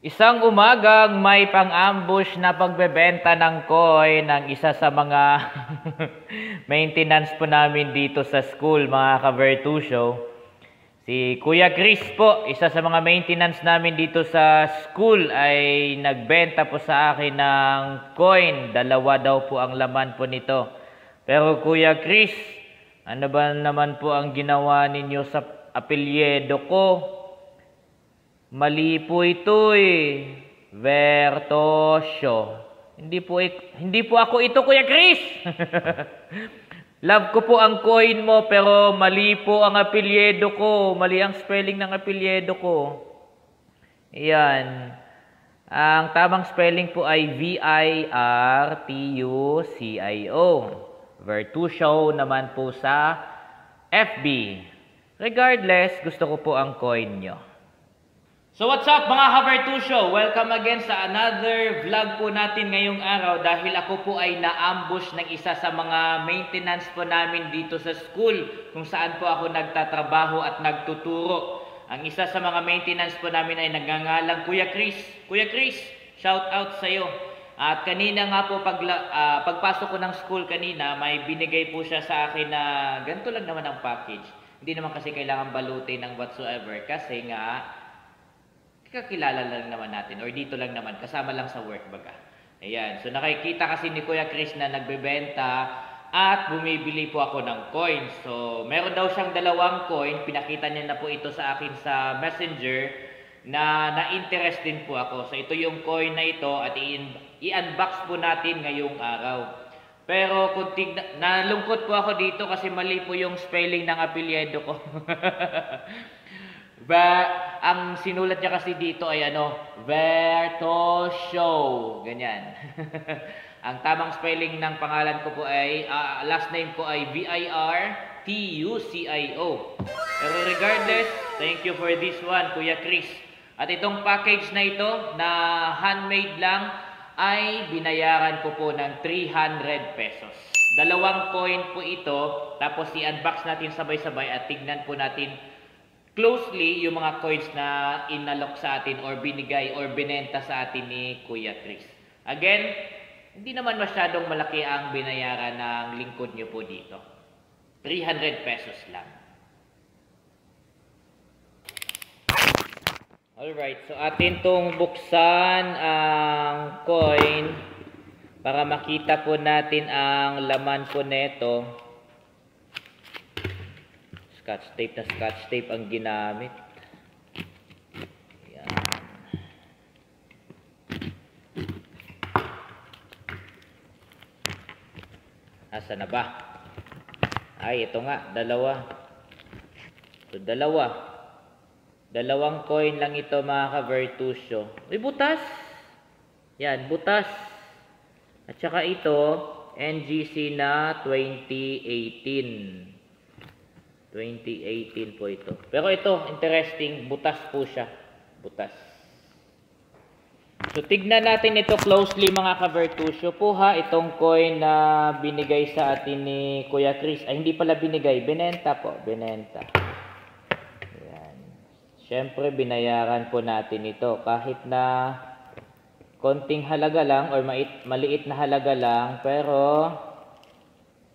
Isang umagang may pang-ambush na pagbebenta ng coin ng isa sa mga maintenance po namin dito sa school, mga ka-Vertusio. Si Kuya Chris po, isa sa mga maintenance namin dito sa school, ay nagbenta po sa akin ng coin. 2 daw po ang laman po nito. Pero Kuya Chris, ano ba naman po ang ginawa ninyo sa apelyido ko? Mali po ito eh. Vertosio. Hindi po ako ito, Kuya Chris. Love ko po ang coin mo, pero mali po ang apelyido ko. Mali ang spelling ng apelyido ko. Ayan. Ang tamang spelling po ay Virtucio. Vertusio naman po sa FB. Regardless, gusto ko po ang coin nyo. So what's up mga ka-Vertusio? Welcome again sa another vlog po natin ngayong araw dahil ako po ay na-ambush ng isa sa mga maintenance po namin dito sa school kung saan po ako nagtatrabaho at nagtuturo. Ang isa sa mga maintenance po namin ay nagngangalang Kuya Chris. Kuya Chris, shout out sa iyo. At kanina nga po pagpasok ko ng school kanina, may binigay po siya sa akin na ganito lang naman ang package. Hindi naman kasi kailangan balutin ng whatsoever kasi nga kakilala lang naman natin or dito lang naman, kasama lang sa work baga. Ayan, so nakikita kasi ni Kuya Chris na nagbebenta at bumibili po ako ng coins. So meron daw siyang 2 coin, pinakita niya na po ito sa akin sa messenger na na-interest din po ako. So ito yung coin na ito at i-unbox po natin ngayong araw. Pero kung nalungkot po ako dito kasi mali po yung spelling ng apelyido ko. Ang sinulat niya kasi dito ay Vertosio. Ganyan. Ang tamang spelling ng pangalan ko po ay, last name ko ay Virtucio. Pero regardless, thank you for this one, Kuya Chris. At itong package na ito, na handmade lang, ay binayaran ko po ng 300 pesos. 2 coin po ito, tapos i-unbox natin sabay-sabay at tignan po natin closely yung mga coins na inalok sa atin or binigay or binenta sa atin ni Kuya Chris. Again, hindi naman masyadong malaki ang binayaran ng lingkod nyo po dito. 300 pesos lang. Alright, so atin tong buksan ang coin para makita po natin ang laman po neto. Scotch tape ang ginamit. Ayan. Asa na ba? Ay, ito nga, 2. So, 2. 2 coin lang ito mga ka-Vertusio. Uy, butas! Yan, butas. At saka ito, NGC na 2018 po ito. Pero ito, interesting, butas po siya. Butas. So, tignan natin ito closely mga ka-Vertusio po ha. Itong coin na binigay sa atin ni Kuya Chris. Ay, hindi pala binigay. Binenta po. Binenta. Ayan. Siyempre, binayaran po natin ito. Kahit na konting halaga lang or maliit na halaga lang. Pero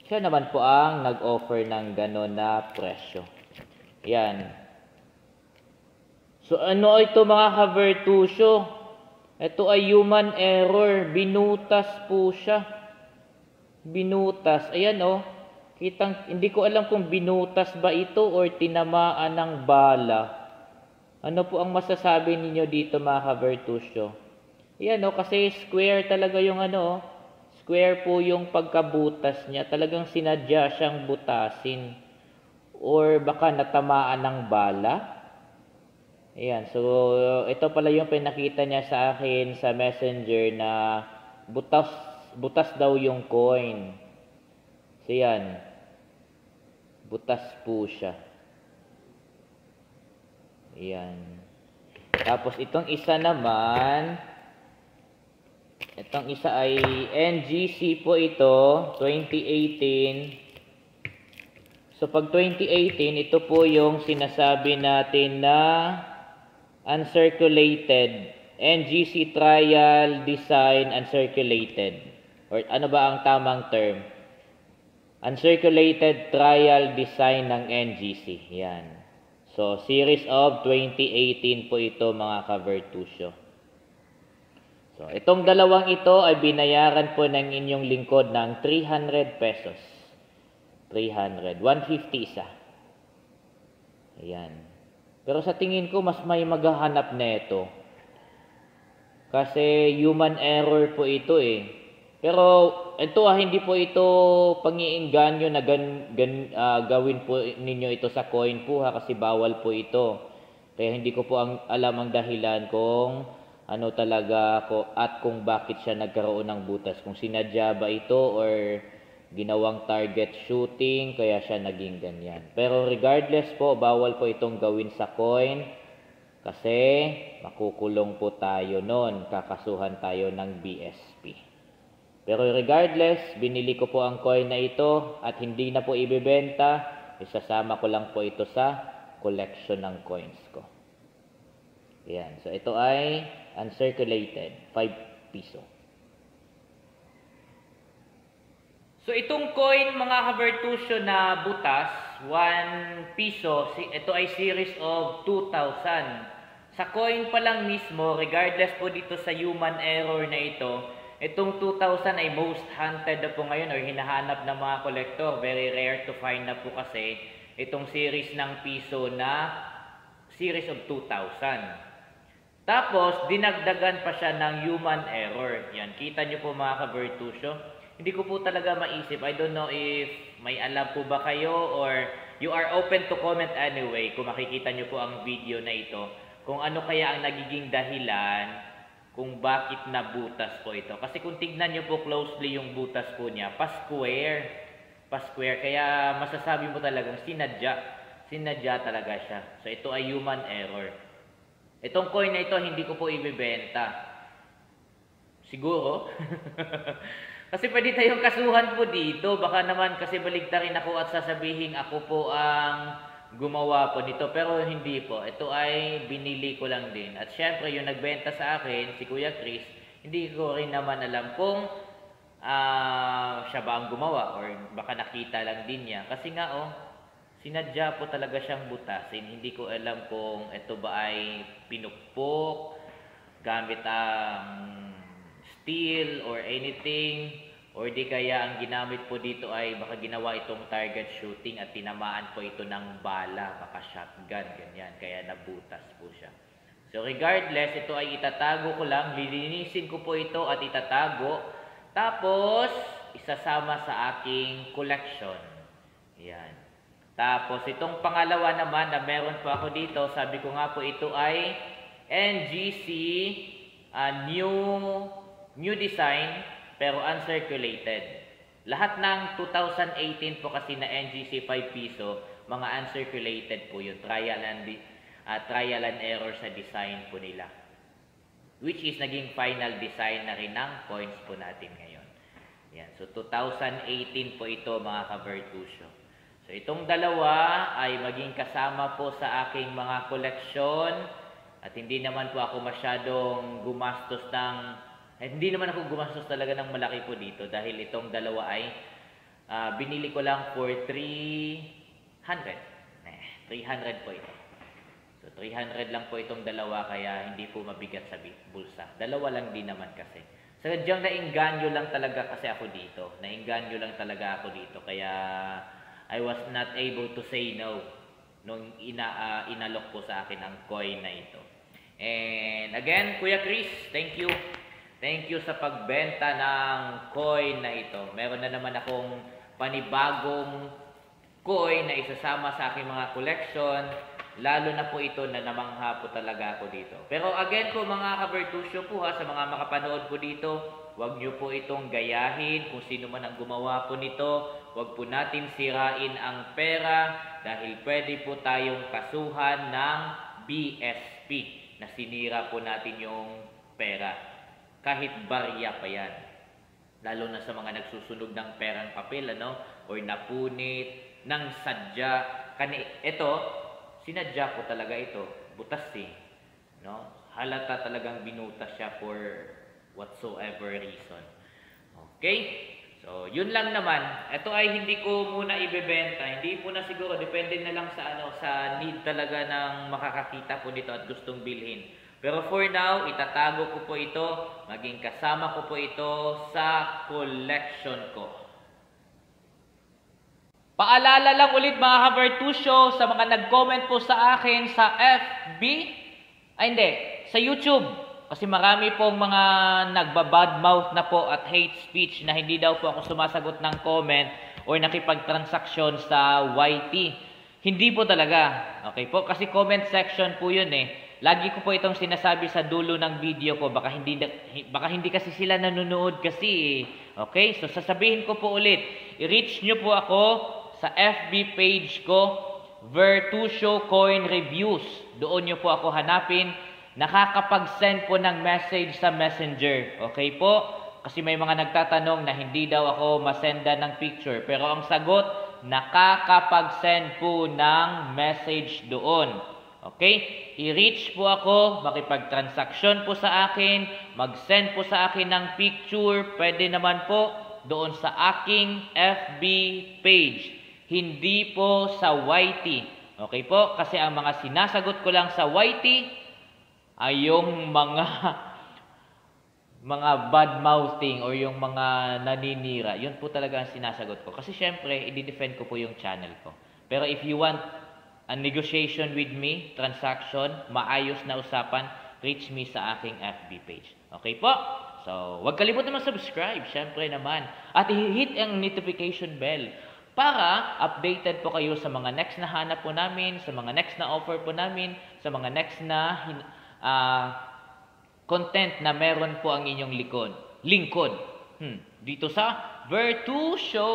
siya naman po ang nag-offer ng gano'n na presyo. Yan. So ano ito mga ka-Vertusio? Ito ay human error. Binutas po siya. Binutas. Ayan hindi ko alam kung binutas ba ito or tinamaan ng bala. Ano po ang masasabi ninyo dito mga ka-Vertusio? Ayan kasi square talaga yung square po yung pagkabutas niya. Talagang sinadya siyang butasin. Or baka natamaan ng bala. Ayan. So, ito pala yung pinakita niya sa akin sa messenger na butas daw yung coin. So, yan. Butas po siya. Ayan. Tapos, itong isa naman, itong isa ay NGC po ito, 2018. So pag 2018, ito po yung sinasabi natin na uncirculated NGC Trial Design Uncirculated. Or ano ba ang tamang term? Uncirculated Trial Design ng NGC. Yan. So, series of 2018 po ito mga ka-Virtusio. So, itong dalawang ito ay binayaran po ng inyong lingkod ng 300 pesos. 300. 150 isa. Ayan. Pero sa tingin ko, mas may maghahanap nito. Kasi human error po ito eh. Pero ito hindi po ito pang-iinganyo na gawin po ninyo ito sa coin po kasi bawal po ito. Kaya hindi ko po alam ang dahilan kung ano talaga at kung bakit siya nagkaroon ng butas. Kung sinadya ba ito or ginawang target shooting kaya siya naging ganyan. Pero regardless po, bawal po itong gawin sa coin kasi makukulong po tayo noon. Kakasuhan tayo ng BSP. Pero regardless, binili ko po ang coin na ito at hindi na po ibebenta. Isasama ko lang po ito sa collection ng coins ko. Ayan. So, ito ay uncirculated. 5 piso. So, itong coin, mga ka-Virtusio na butas, 1 piso, ito ay series of 2,000. Sa coin pa lang mismo, regardless po dito sa human error na ito, itong 2,000 ay most hunted na po ngayon or hinahanap ng mga collector. Very rare to find na po kasi itong series ng piso na series of 2,000. Tapos, dinagdagan pa siya ng human error. Yan, kita nyo po mga ka-Virtusio. Hindi ko po talaga maisip. I don't know if may alam po ba kayo or you are open to comment anyway kung makikita nyo po ang video na ito. Kung ano kaya ang nagiging dahilan kung bakit nabutas po ito. Kasi kung tignan nyo po closely yung butas po niya, pa-square. Pa-square. Kaya masasabi mo talagang sinadya. Sinadya talaga siya. So ito ay human error. Itong coin na ito, hindi ko po ibibenta. Siguro. Kasi pwede tayong kasuhan po dito. Baka naman kasi baligtarin ako at sasabihin ako po ang gumawa po nito, pero hindi po. Ito ay binili ko lang din. At syempre, yung nagbenta sa akin, si Kuya Chris, hindi ko rin naman alam kung siya ba ang gumawa or baka nakita lang din niya. Kasi nga sinadya po talaga siyang butasin. Hindi ko alam kung ito ba ay pinukpok, gamit ang steel or anything. Or di kaya ang ginamit po dito ay baka ginawa itong target shooting at tinamaan po ito ng bala, baka shotgun, ganyan. Kaya nabutas po siya. So regardless, ito ay itatago ko lang. Lilinisin ko po ito at itatago. Tapos, isasama sa aking collection. Yan. Tapos, itong pangalawa naman na meron po ako dito, sabi ko nga po ito ay NGC new design pero uncirculated. Lahat ng 2018 po kasi na NGC 5 piso, mga uncirculated po yun. Trial and error sa design po nila. Which is naging final design na rin ng coins po natin ngayon. Yan. So 2018 po ito mga ka-Virtusio. So itong dalawa ay maging kasama po sa aking mga koleksyon. At hindi naman po ako masyadong gumastos hindi naman ako gumastos talaga ng malaki po dito dahil itong dalawa ay binili ko lang for 300. 300 po ito. So 300 lang po itong dalawa kaya hindi po mabigat sa bulsa. Dalawa lang din naman kasi. Sadyang nainganyo lang talaga kasi ako dito. Nainganyo lang talaga ako dito kaya I was not able to say no nung inalok po sa akin ang coin na ito. And again, Kuya Chris, thank you. Thank you sa pagbenta ng coin na ito. Meron na naman akong panibagong coin na isasama sa aking mga collection. Lalo na po ito na namangha po talaga ako dito. Pero again po mga ka-Virtusio po sa mga makapanood po dito, huwag nyo po itong gayahin kung sino man ang gumawa po nito. Huwag po natin sirain ang pera dahil pwede po tayong kasuhan ng BSP na sinira po natin yung pera. Kahit barya pa yan. Lalo na sa mga nagsusunog ng perang papel, or napunit, ng sadya. Ito, sinadya ko talaga ito. Butas no? halata talagang binutas siya for whatsoever reason. Okay? So, yun lang naman. Ito ay hindi ko muna ibebenta. Hindi po na siguro. Depende na lang sa sa need talaga ng makakakita po nito at gustong bilhin. Pero for now, itatago ko po ito. Maging kasama ko po ito sa collection ko. Paalala lang ulit mga Havertusyo sa mga nag-comment po sa akin sa FB. Ay hindi, sa YouTube. Kasi marami pong mga nagbabadmouth na po at hate speech na hindi daw po ako sumasagot ng comment or nakipagtransaksyon sa YT. Hindi po talaga. Okay po? Kasi comment section po yun eh. Lagi ko po itong sinasabi sa dulo ng video ko. Baka hindi kasi sila nanonood kasi eh. Okay? So sasabihin ko po ulit. I-reach nyo po ako sa FB page ko, Vertusyo Coin Reviews. Doon nyo po ako hanapin. Nakakapag-send po ng message sa Messenger. Okay po? Kasi may mga nagtatanong na hindi daw ako masenda ng picture. Pero ang sagot, nakakapag-send po ng message doon. Okay? I-reach po ako, makipag-transaction po sa akin, mag-send po sa akin ng picture. Pwede naman po doon sa aking FB page. Hindi po sa YT. Okay po? Kasi ang mga sinasagot ko lang sa YT ay yung mga bad mouthing or yung mga naninira. Yun po talaga ang sinasagot ko. Kasi syempre, i-defend ko po yung channel ko. Pero if you want a negotiation with me, transaction, maayos na usapan, reach me sa aking FB page. Okay po? So, huwag kalimutan mag-subscribe, syempre naman. At i-hit ang notification bell para updated po kayo sa mga next na hanap po namin, sa mga next na offer po namin, sa mga next na content na meron po ang inyong lingkod. Dito sa Vertusyo.